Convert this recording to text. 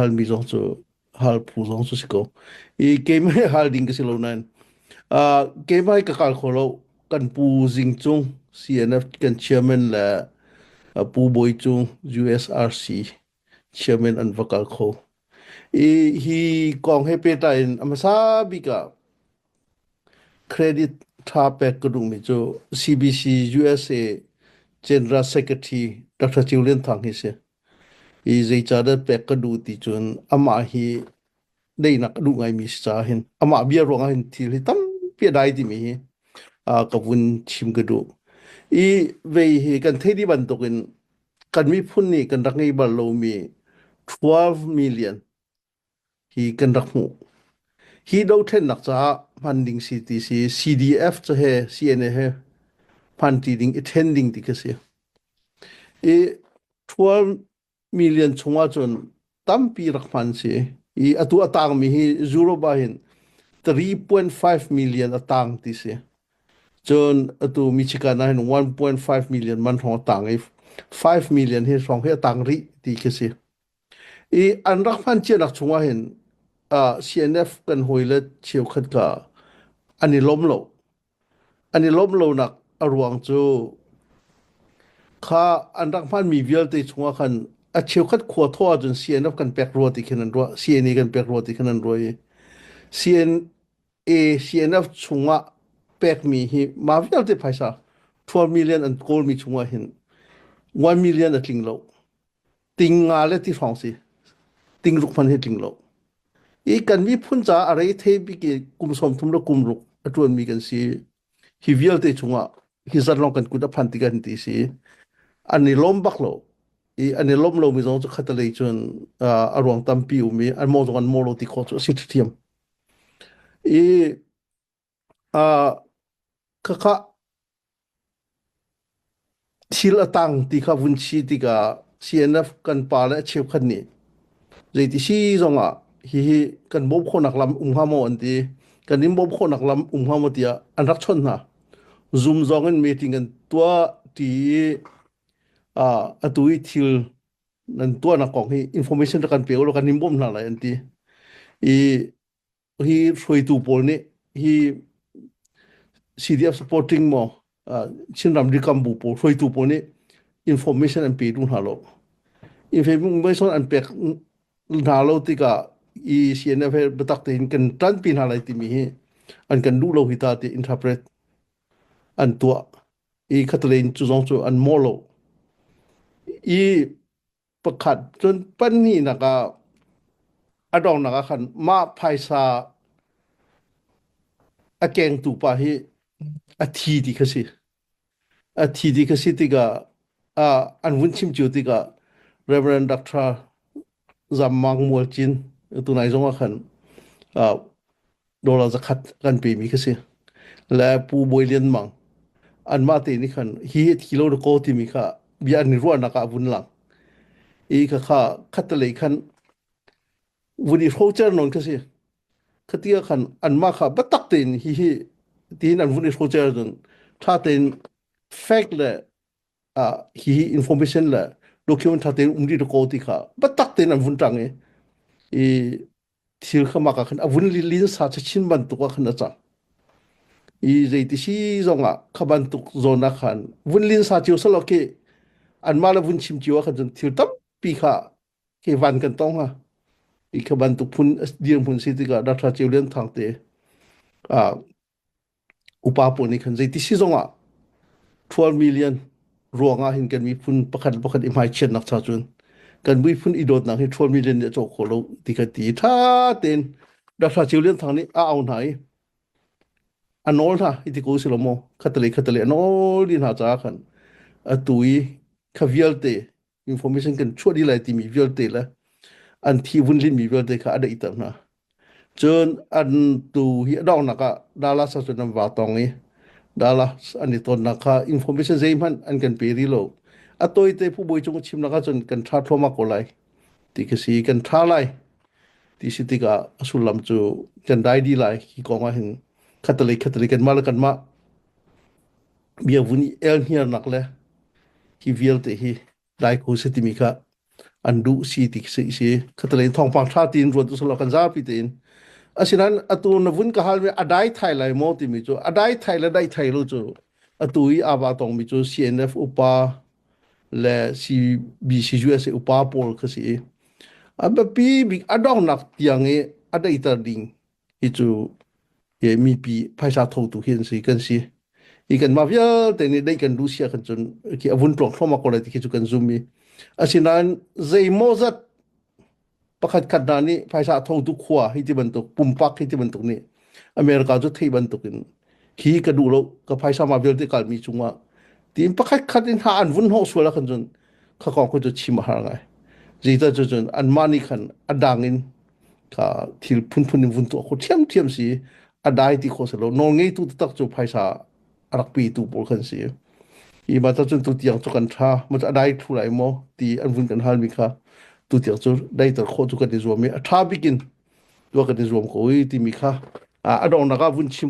hal mi zong chu hal phu zong chu siko I game hal ding ke silo nan game hai ka kal kholo kan pu jing chung CNF kan chairman la pu boi chung USRC chairman an vakal kho hi kong he pe ta in amasa bi ka credit tha pek ko dung mi chu CBC USA General Secretary Dr. Julian Thang hi se zai cha da pek ka du ti chun ama hi dei nak du ngai mi cha hin ama bia ro ngai thil hi tam pia dai ti mi hi ka vun chim ka du ve hi kan thei di ban tokin kan mi phun ni kan rak ngai bal lo mi 12 million hi kan rak mu hi do then nak cha funding CTC CDF cha he CNA he funding attending ti ka se 12 million chunga chun tam pi rak man se atu atang mi hi zero ba hin 3.5 million atang ti se chun atu mi chika na hin 1.5 million man thong tang 5 million he song he tang ri ti ke se an rak man che rak chunga hin CNF kan hoile chiu khat ka ani lom lo nak arwang chu kha an rak man mi vial te chunga khan chiu khat kho tho jun CNF kan pek ro ti khanan ro CNA kan pek ro ti khanan ro CNF chunga pek mi hi ma vial te phaisa 12 million and call mi chunga hin 1 million at ling lo ting nga le ti phong si ting ruk man he ting lo kan mi phun cha arai the bi ke kum som thum lo kum ruk atun mi kan si hi vial te chunga hi zar long kan ku da phan ti kan ti si ani lom bak lo ani lom lo mi zong chu khatalei chun arwang tam pi u mi an mo zong an mo lo ti kho chu si thiam kaka thil atang ti kha vun chi ti ka CNF kan pa la chep khan ni zai ti si zonga hi kan bob khonak lam ha mo an ti kan nim bob khonak lam ha mo tia an rak chon na zoom zong an meeting an tua ti atui thil nan tua na kong hi information kan pe lo kan nim bom na la an ti hi hroi tu pol ni hi CDF supporting mo chin ram rikam bu pol hroi tu pol ni information an pe du na lo information an pe na lo ti ka CNF batak te kan tan pin ha lai ti mi hi an kan du lo hi ta ti interpret an tua khatlein chu zong chu an mo loประคัดจนปันนี่นะก็อดองนะก็ขันมาภายซาแกงตูปะฮีทีดีก็สิทีดีก็สิติกาอันวุ้นชิมจูติกา Reverend Dr. จำมังมัวจินตัวไหนจงว่าขันโดนเราจะขัดกันปีมีก็สิและปูบอยเลียนมังอันมาเตนี่ขันฮีทีโลโดโกติมีค่ะบีอันนี้รัวนักอาวุธหลังก็ข้าคัดเลยขันวันนี้โรเจอร์นนก็สิคัดที่ขันอันมาค่ะบัตักเตนฮีที่นั่นวันนี้โรเจอร์นถ้าเตนแฟกต์เลยฮีอินโฟมิชันเลยด็อกิวเมนต์ถ้าเตนดีโดโกติค่ะบัตักเตนอันวันจังที่เขามากันวันนี้ลินส์จะชินบันตุกขันนะจ๊ะใจที่ซีจงขบันตุกโซนขันวันลินส์จิวสโลกอันมาแล้ววันชิมจิวขันจนที่ตั้มปีค่ะเกวันกันต้องฮะขบันตุกพุนเดียงพุนสิติกาดัชเจียวเลียนทางเตอุปาปุนิขันใจที่ซีจง12 million รวงหินกันมีพุนประคันอิมไฮเชนนักชาจุนกันมีพุนอีโดดนักให้12 millionเนี่ยโจโคโลติกตีถ้าเต็นดัชเจียวเลียนทางนี้เอาไหนอันโน้นฮะอิติโกสิโลโมขัดเลยอันโน้นดินหาจ้าขันตุยขวิลเต information กันช่วยดีเลยที่มีวิลเตละอันที่วุ่นลินมีวิลเตค่ะอะไรอีกต่างนะจนอันตุยดองนักดาราสัตว์นำว่าตองนี้ดาราอันนี้ตนนัก information เซมันอันกันเปรีโลอัตัวอีเตผู้บริจงชิมนักจนกันท้าทวมากกว่าไรที่กษีกันท้าไรที่สิติกาสุลลัมจูกันได้ดีไรที่กองว่าเห็นขัดเลยกันมาแล้วกันมาเบียวุ้นเอลเฮียนักเลยที่วิลเตฮีได้คู่สติมิกะ อันดูสีติกสิขัดเลยทองปังชาตินรวดตุสลกันซาปิตินอาศัยนั้นอตูนวุ่นก็ฮัลเมอได้ไทยเลยมอติมิจูอได้ไทยและได้ไทยรู้จูอตูอีอาบาตองมิจู CNF อุปาและซีบีซียูเอสอุปาปอลคือสิอันแบบปีบิกอดองนักยังเออได้ตาดิงอีจูเยมีปีภาษาทงตุเห็นสิกันสิอีกันมาเวียแต่นี่ได้กันดูเสียกันจนที่อวุนปลอกเข้ามาคนละที่คิดกันซุมมีอาศัยนั้นใจโมซัด ประคัดขัดนานี้ภาษาทองทุกขวาให้ที่บรรทุกปุ่มปักให้ที่บรรทุกนี้อเมริกาจะที่บรรทุกินขี่กระดูแล้วก็ภาษามาเวลที่การมีจุงว่าทีมประคัดขัดอินหาอันวุ่นหัวสวยแล้วกันจนข้าของเขาจะชิมหาไงจีตาจนอันมานี่ขันอันดังอินข้าที่พุ่นวุ่นตัวเขาเทียมสิอันได้ที่เขาเสร็จแล้วน้องงี้ตุตักจุภาษาอักปีตุโบกันสิอีมาถ้าจนตุที่ยังจุกันท่ามันจะได้ทุไรมั้งที่อันวุ่นกันฮัลมิค่ะตุที่ยังจุได้แต่โคจุกันที่รวมมีท่าบิกินตัวกันที่รวมก็อีที่มีค่ะอ่ะอดองนักวุ่นชิม